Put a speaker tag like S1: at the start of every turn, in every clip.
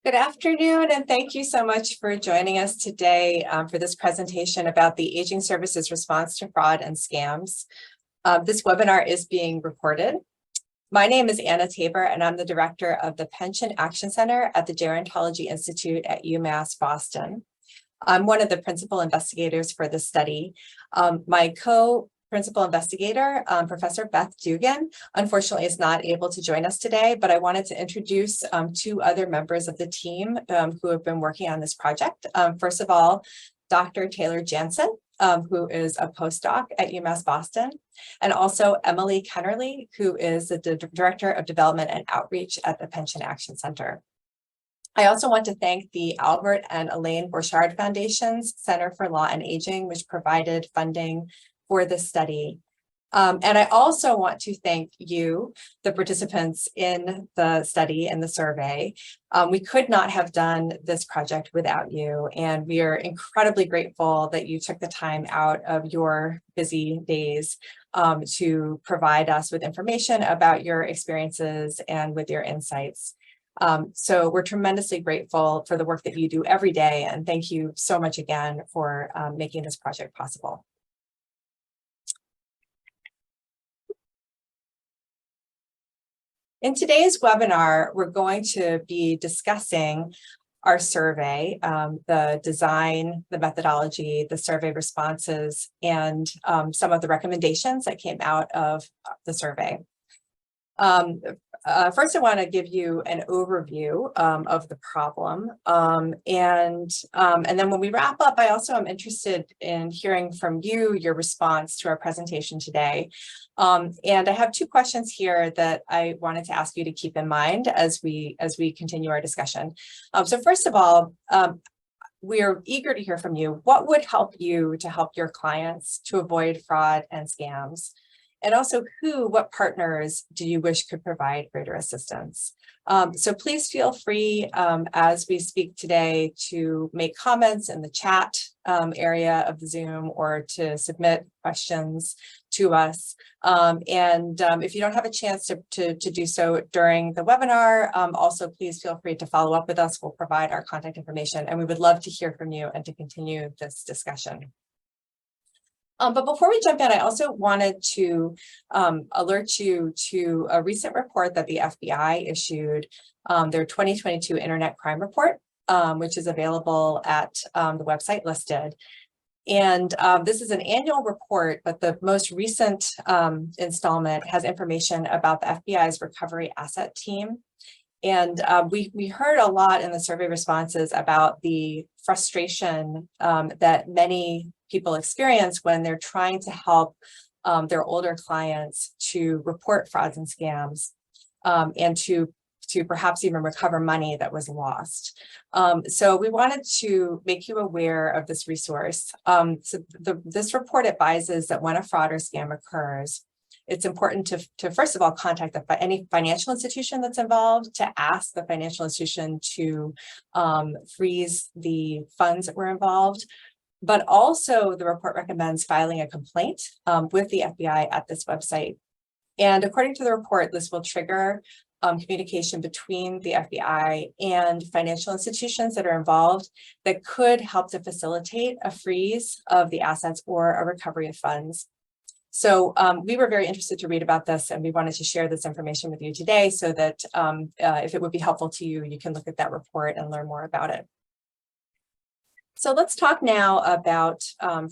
S1: Good afternoon, and thank you so much for joining us today for this presentation about the Aging Services Response to Fraud and Scams. This webinar is being recorded. My name is Anna Tabor, and I'm the director of the Pension Action Center at the Gerontology Institute at UMass Boston. I'm one of the principal investigators for this study. My co-principal investigator, Professor Beth Dugan, unfortunately is not able to join us today, but I wanted to introduce two other members of the team who have been working on this project. First of all, Dr. Taylor Jansen, who is a postdoc at UMass Boston, and also Emily Kennerly, who is the Director of Development and Outreach at the Pension Action Center. I also want to thank the Albert and Elaine Borchard Foundation's Center for Law and Aging, which provided funding for this study. And I also want to thank you, the participants in the study and the survey. We could not have done this project without you, and we are incredibly grateful that you took the time out of your busy days to provide us with information about your experiences and with your insights. So we're tremendously grateful for the work that you do every day, and thank you so much again for making this project possible. In today's webinar, we're going to be discussing our survey, the design, the methodology, the survey responses, and some of the recommendations that came out of the survey. First, I want to give you an overview of the problem, and then when we wrap up, I also am interested in hearing from you your response to our presentation today. And I have two questions here that I wanted to ask you to keep in mind as we continue our discussion. So first of all, we are eager to hear from you. What would help you to help your clients to avoid fraud and scams? And also, what partners do you wish could provide greater assistance? So please feel free as we speak today to make comments in the chat area of the Zoom or to submit questions to us. If you don't have a chance to do so during the webinar, also please feel free to follow up with us. We'll provide our contact information, and we would love to hear from you and to continue this discussion. But before we jump in, I also wanted to alert you to a recent report that the FBI issued, their 2022 Internet Crime Report, which is available at the website listed. And this is an annual report, but the most recent installment has information about the FBI's recovery asset team. And we heard a lot in the survey responses about the frustration that many people experience when they're trying to help their older clients to report frauds and scams and to perhaps even recover money that was lost. So we wanted to make you aware of this resource. This report advises that when a fraud or scam occurs, it's important to first of all contact any financial institution that's involved, to ask the financial institution to freeze the funds that were involved. But also the report recommends filing a complaint with the FBI at this website. And according to the report, this will trigger communication between the FBI and financial institutions that are involved that could help to facilitate a freeze of the assets or a recovery of funds. So we were very interested to read about this, and we wanted to share this information with you today so that if it would be helpful to you, you can look at that report and learn more about it. So let's talk now about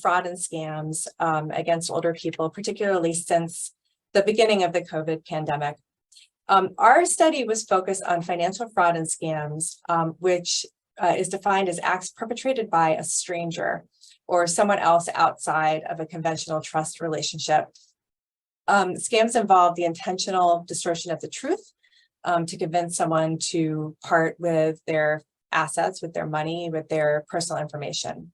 S1: fraud and scams against older people, particularly since the beginning of the COVID pandemic. Our study was focused on financial fraud and scams, which is defined as acts perpetrated by a stranger or someone else outside of a conventional trust relationship. Scams involve the intentional distortion of the truth to convince someone to part with their assets, with their money, with their personal information.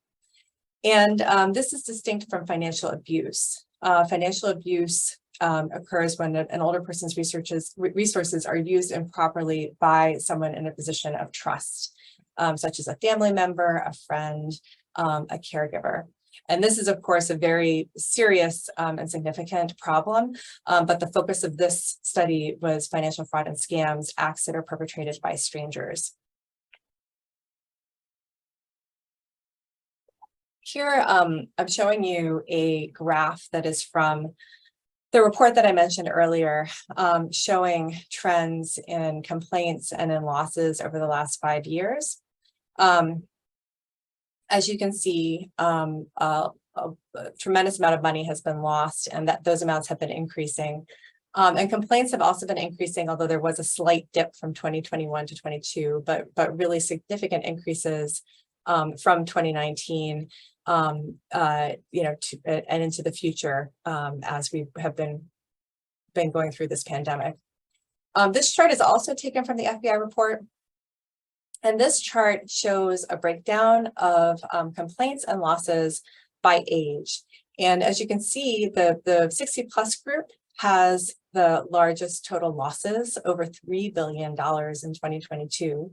S1: And this is distinct from financial abuse. Financial abuse occurs when an older person's resources are used improperly by someone in a position of trust, such as a family member, a friend, a caregiver. And this is, of course, a very serious and significant problem, but the focus of this study was financial fraud and scams, acts that are perpetrated by strangers. Here, I'm showing you a graph that is from the report that I mentioned earlier, showing trends in complaints and in losses over the last 5 years. As you can see, a tremendous amount of money has been lost, and that those amounts have been increasing. And complaints have also been increasing, although there was a slight dip from 2021 to 22, but really significant increases from 2019, and into the future as we have been going through this pandemic. This chart is also taken from the FBI report. And this chart shows a breakdown of complaints and losses by age. And as you can see, the 60 plus group has the largest total losses, over $3 billion in 2022.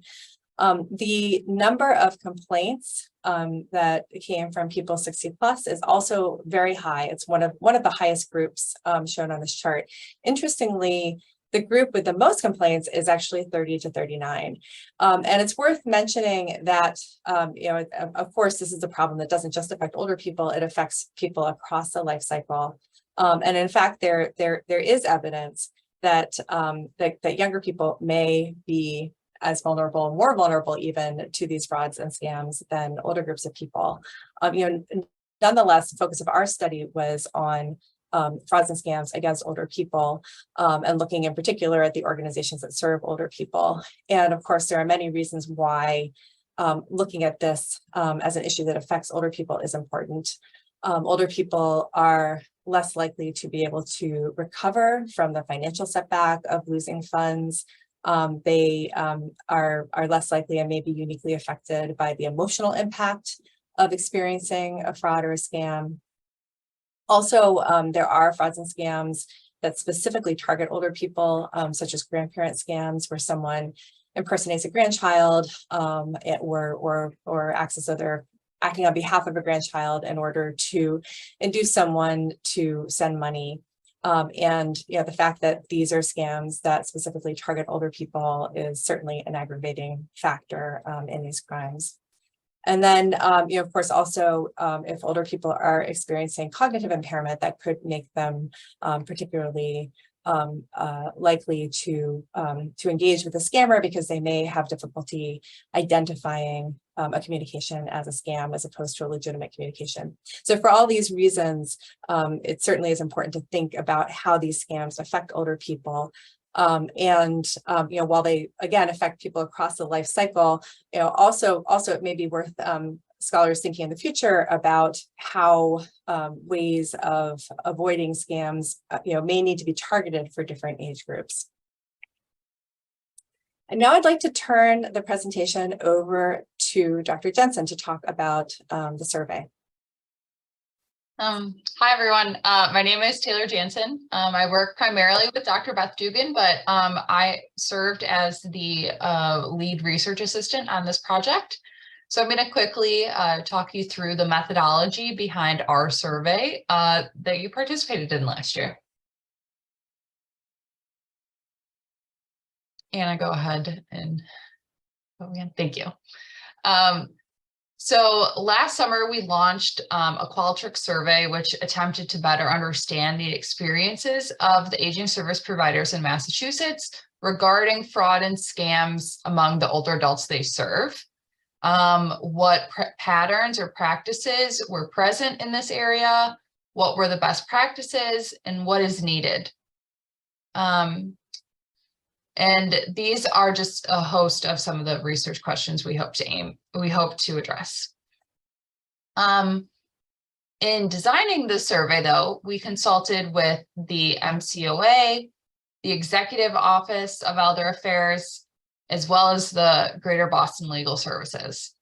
S1: The number of complaints that came from people 60 plus is also very high. It's one of the highest groups shown on this chart. Interestingly, the group with the most complaints is actually 30 to 39. And it's worth mentioning that, of course, this is a problem that doesn't just affect older people, it affects people across the life cycle. And in fact, there is evidence that, that younger people may be as vulnerable, more vulnerable even to these frauds and scams than older groups of people. Nonetheless, the focus of our study was on frauds and scams against older people, and looking in particular at the organizations that serve older people. And of course, there are many reasons why looking at this as an issue that affects older people is important. Older people are less likely to be able to recover from the financial setback of losing funds. They are less likely and may be uniquely affected by the emotional impact of experiencing a fraud or a scam. Also, there are frauds and scams that specifically target older people, such as grandparent scams, where someone impersonates a grandchild or acts as though they're acting on behalf of a grandchild in order to induce someone to send money. And the fact that these are scams that specifically target older people is certainly an aggravating factor in these crimes. And then, of course, also, if older people are experiencing cognitive impairment, that could make them particularly likely to engage with a scammer, because they may have difficulty identifying a communication as a scam as opposed to a legitimate communication. So for all these reasons, it certainly is important to think about how these scams affect older people. While they, again, affect people across the life cycle, also it may be worth scholars thinking in the future about how ways of avoiding scams, may need to be targeted for different age groups. And now I'd like to turn the presentation over to Dr. Jensen to talk about the survey.
S2: Hi, everyone. My name is Taylor Jansen. I work primarily with Dr. Beth Dugan, but I served as the lead research assistant on this project. So I'm going to quickly talk you through the methodology behind our survey that you participated in last year. And I go ahead and thank you. So last summer, we launched a Qualtrics survey, which attempted to better understand the experiences of the aging service providers in Massachusetts regarding fraud and scams among the older adults they serve. What patterns or practices were present in this area, what were the best practices, and what is needed. And these are just a host of some of the research questions we hope to address. In designing the survey, though, we consulted with the MCOA, the Executive Office of Elder Affairs, as well as the Greater Boston Legal Services.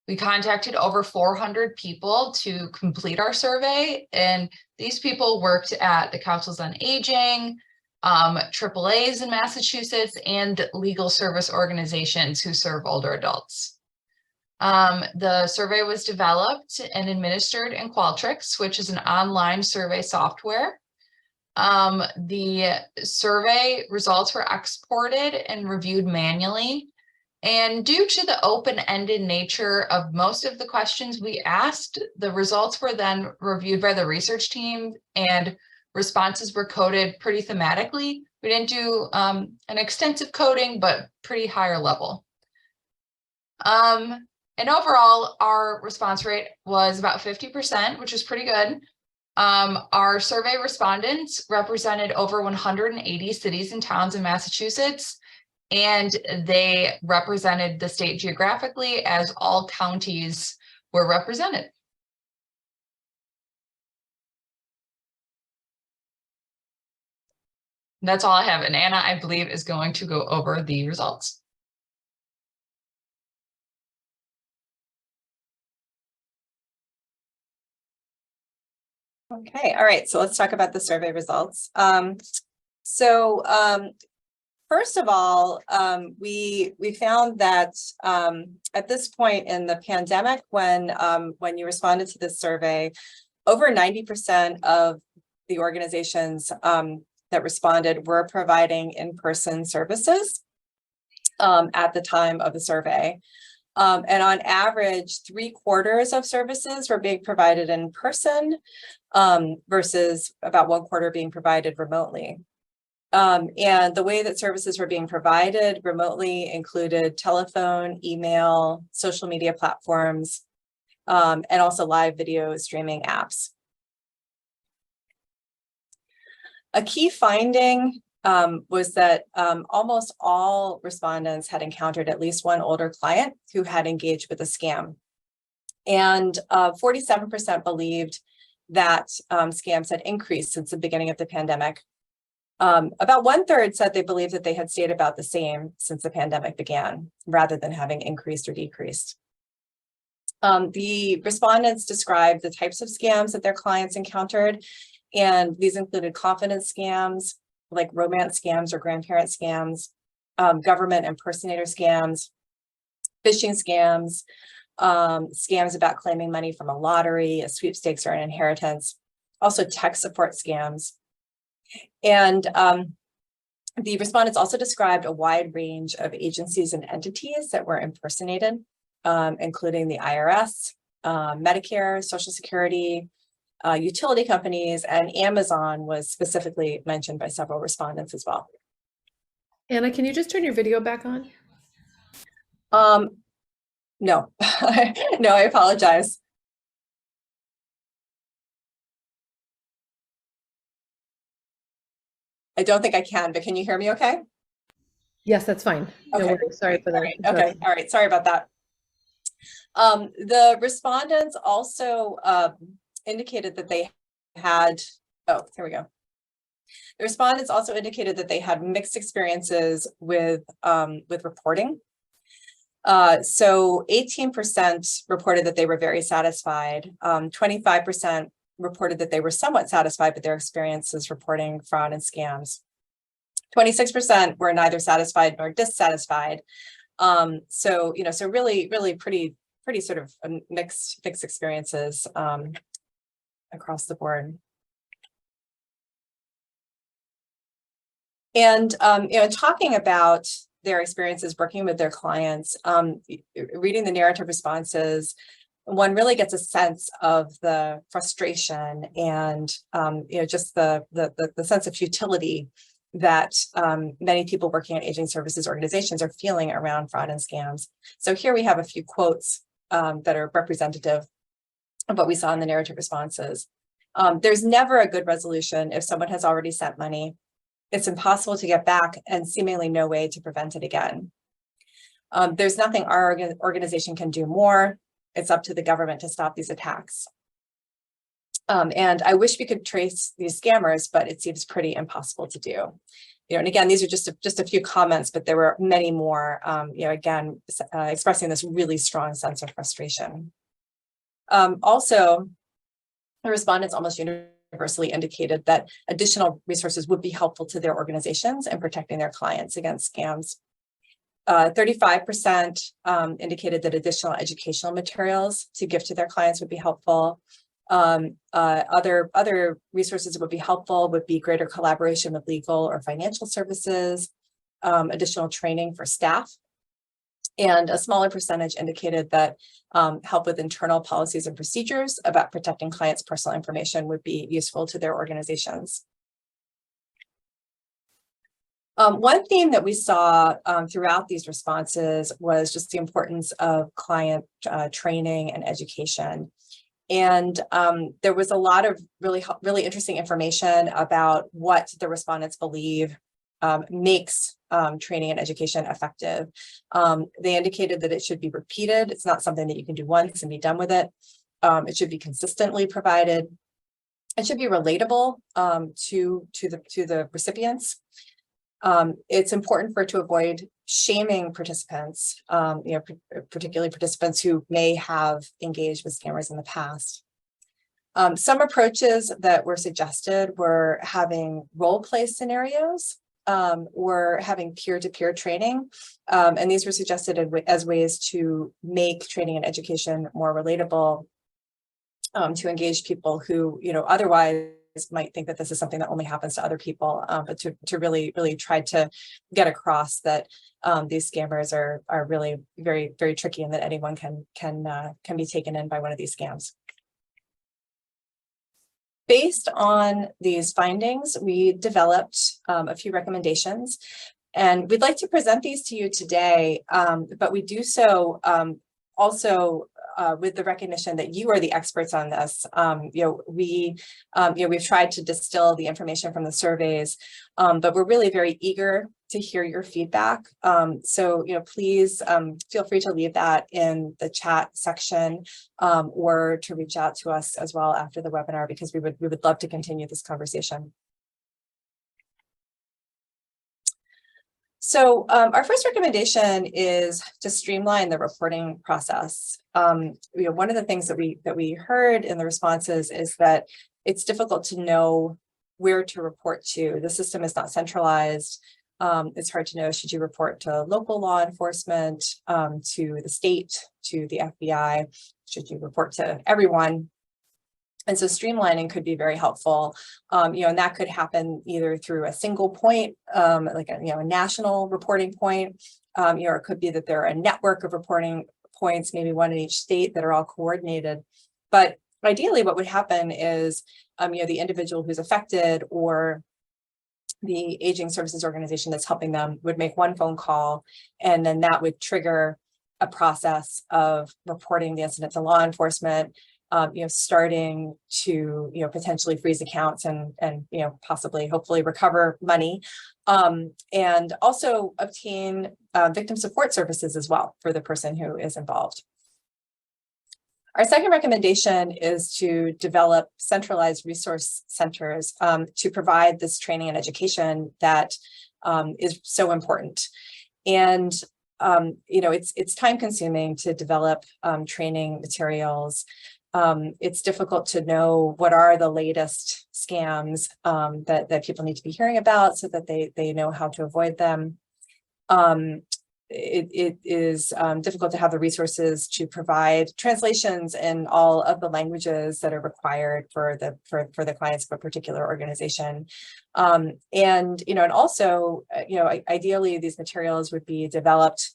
S2: We contacted over 400 people to complete our survey, and these people worked at the Councils on Aging, AAAs in Massachusetts, and legal service organizations who serve older adults. The survey was developed and administered in Qualtrics, which is an online survey software. The survey results were exported and reviewed manually, And due to the open-ended nature of most of the questions we asked, the results were then reviewed by the research team and responses were coded pretty thematically. We didn't do an extensive coding, but pretty higher level. And overall, our response rate was about 50%, which is pretty good. Our survey respondents represented over 180 cities and towns in Massachusetts, and they represented the state geographically as all counties were represented. That's all I have. And Anna, I believe, is going to go over the results.
S1: Okay, all right, so let's talk about the survey results. First of all, we found that at this point in the pandemic, when you responded to this survey, over 90% of the organizations that responded were providing in-person services at the time of the survey. And on average, 3/4 of services were being provided in person versus about 1/4 being provided remotely. And the way that services were being provided remotely included telephone, email, social media platforms, and also live video streaming apps. A key finding was that almost all respondents had encountered at least one older client who had engaged with a scam. And 47% believed that scams had increased since the beginning of the pandemic. About 1/3 said they believed that they had stayed about the same since the pandemic began, rather than having increased or decreased. The respondents described the types of scams that their clients encountered, and these included confidence scams, like romance scams or grandparent scams, government impersonator scams, phishing scams, scams about claiming money from a lottery, a sweepstakes, or an inheritance, also tech support scams. And the respondents also described a wide range of agencies and entities that were impersonated, including the IRS, Medicare, Social Security, utility companies, and Amazon was specifically mentioned by several respondents as well.
S3: Anna, can you just turn your video back on?
S1: No, no, I apologize. I don't think I can, but can you hear me okay?
S3: Yes, that's fine.
S1: Okay.
S3: No worries. Sorry for that.
S1: Okay, all right, sorry about that. The respondents also indicated that they had, oh, here we go. The respondents also indicated that they had mixed experiences with reporting. So 18% reported that they were very satisfied. 25% reported that they were somewhat satisfied with their experiences reporting fraud and scams. 26% were neither satisfied nor dissatisfied. So really pretty sort of mixed experiences across the board. And talking about their experiences working with their clients, reading the narrative responses, one really gets a sense of the frustration and just the sense of futility that many people working at aging services organizations are feeling around fraud and scams. So here we have a few quotes that are representative of what we saw in the narrative responses. There's never a good resolution if someone has already sent money. It's impossible to get back and seemingly no way to prevent it again. There's nothing our organization can do more. It's up to the government to stop these attacks. And I wish we could trace these scammers, but it seems pretty impossible to do. And again, these are just a few comments, but there were many more, again, expressing this really strong sense of frustration. Also, the respondents almost universally indicated that additional resources would be helpful to their organizations in protecting their clients against scams. 35% indicated that additional educational materials to give to their clients would be helpful. Other resources that would be helpful would be greater collaboration with legal or financial services, additional training for staff. And a smaller percentage indicated that help with internal policies and procedures about protecting clients' personal information would be useful to their organizations. One theme that we saw throughout these responses was just the importance of client training and education. And there was a lot of really interesting information about what the respondents believe makes training and education effective. They indicated that it should be repeated. It's not something that you can do once and be done with it. It should be consistently provided. It should be relatable to the recipients. It's important for it to avoid shaming participants, particularly participants who may have engaged with scammers in the past. Some approaches that were suggested were having role play scenarios or having peer-to-peer training. And these were suggested as ways to make training and education more relatable, to engage people who, otherwise might think that this is something that only happens to other people, but to really try to get across that these scammers are really very, very tricky, and that anyone can be taken in by one of these scams. Based on these findings, we developed a few recommendations, and we'd like to present these to you today, but we do so also with the recognition that you are the experts on this. We've tried to distill the information from the surveys, but we're really very eager to hear your feedback. So please feel free to leave that in the chat section, or to reach out to us as well after the webinar, because we would love to continue this conversation. So our first recommendation is to streamline the reporting process. One of the things that we heard in the responses is that it's difficult to know where to report to. The system is not centralized. It's hard to know, should you report to local law enforcement, to the state, to the FBI? Should you report to everyone? And so streamlining could be very helpful, and that could happen either through a single point, like a national reporting point, or it could be that there are a network of reporting points, maybe one in each state, that are all coordinated. But ideally, what would happen is, the individual who's affected or the aging services organization that's helping them would make one phone call, and then that would trigger a process of reporting the incident to law enforcement. Starting to, potentially freeze accounts and possibly, hopefully recover money, and also obtain victim support services as well for the person who is involved. Our second recommendation is to develop centralized resource centers to provide this training and education that is so important. And it's time consuming to develop training materials. It's difficult to know what are the latest scams that people need to be hearing about, so that they know how to avoid them. It is difficult to have the resources to provide translations in all of the languages that are required for the clients of a particular organization. And also, ideally, these materials would be developed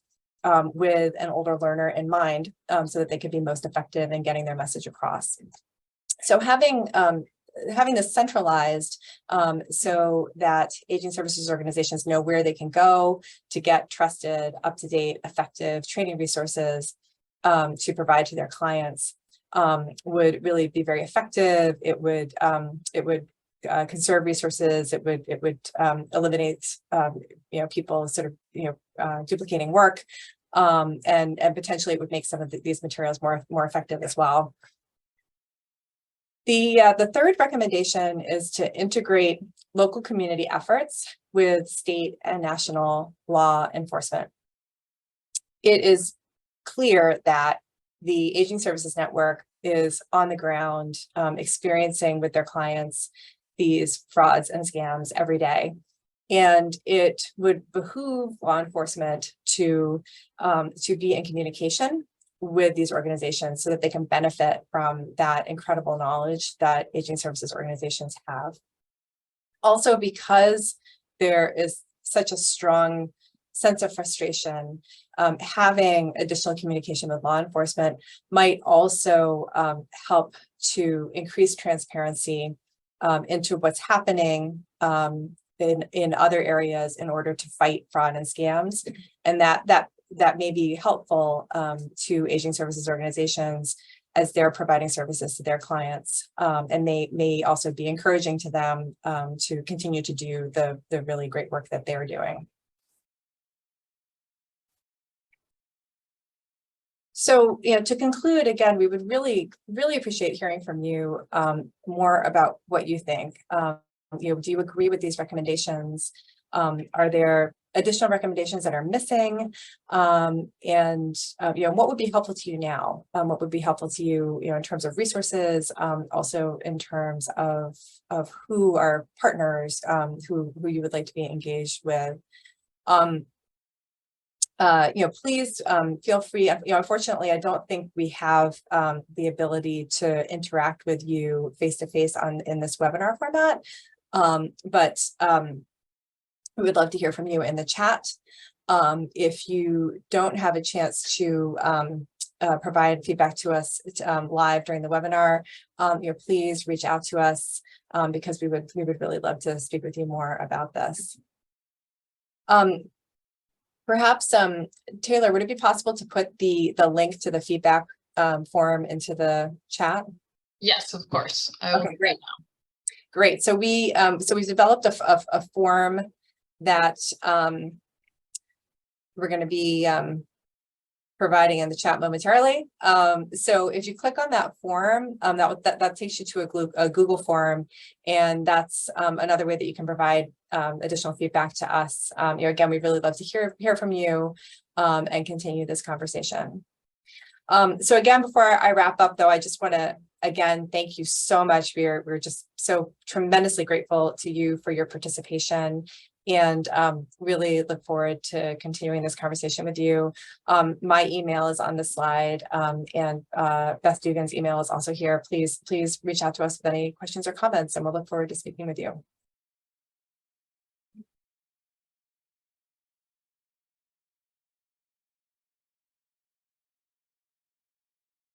S1: with an older learner in mind, so that they could be most effective in getting their message across. So having this centralized, so that aging services organizations know where they can go to get trusted, up-to-date, effective training resources to provide to their clients, would really be very effective. It would conserve resources. It would eliminate people sort of duplicating work, and potentially it would make some of these materials more effective as well. The third recommendation is to integrate local community efforts with state and national law enforcement. It is clear that the Aging Services Network is on the ground, experiencing with their clients these frauds and scams every day. And it would behoove law enforcement to be in communication with these organizations so that they can benefit from that incredible knowledge that aging services organizations have. Also, because there is such a strong sense of frustration, having additional communication with law enforcement might also help to increase transparency into what's happening in other areas in order to fight fraud and scams, and that may be helpful to aging services organizations as they're providing services to their clients, and may also be encouraging to them to continue to do the really great work that they're doing. So, to conclude, again, we would really appreciate hearing from you more about what you think. Do you agree with these recommendations? Are there additional recommendations that are missing? What would be helpful to you now? What would be helpful to you, in terms of resources, also in terms of who are partners, who you would like to be engaged with? Please feel free. Unfortunately, I don't think we have the ability to interact with you face-to-face in this webinar format, but we would love to hear from you in the chat. If you don't have a chance to provide feedback to us live during the webinar, please reach out to us because we would really love to speak with you more about this. Perhaps, Taylor, would it be possible to put the link to the feedback form into the chat?
S2: Yes, of course.
S1: Okay, great. Great. So we've developed a form that we're going to be providing in the chat momentarily. So if you click on that form, that takes you to a Google form, and that's another way that you can provide additional feedback to us. Again, we'd really love to hear from you and continue this conversation. So again, before I wrap up, though, I just want to again thank you so much. We're just so tremendously grateful to you for your participation, and really look forward to continuing this conversation with you. My email is on the slide, and Beth Dugan's email is also here. Please reach out to us with any questions or comments, and we'll look forward to speaking with you.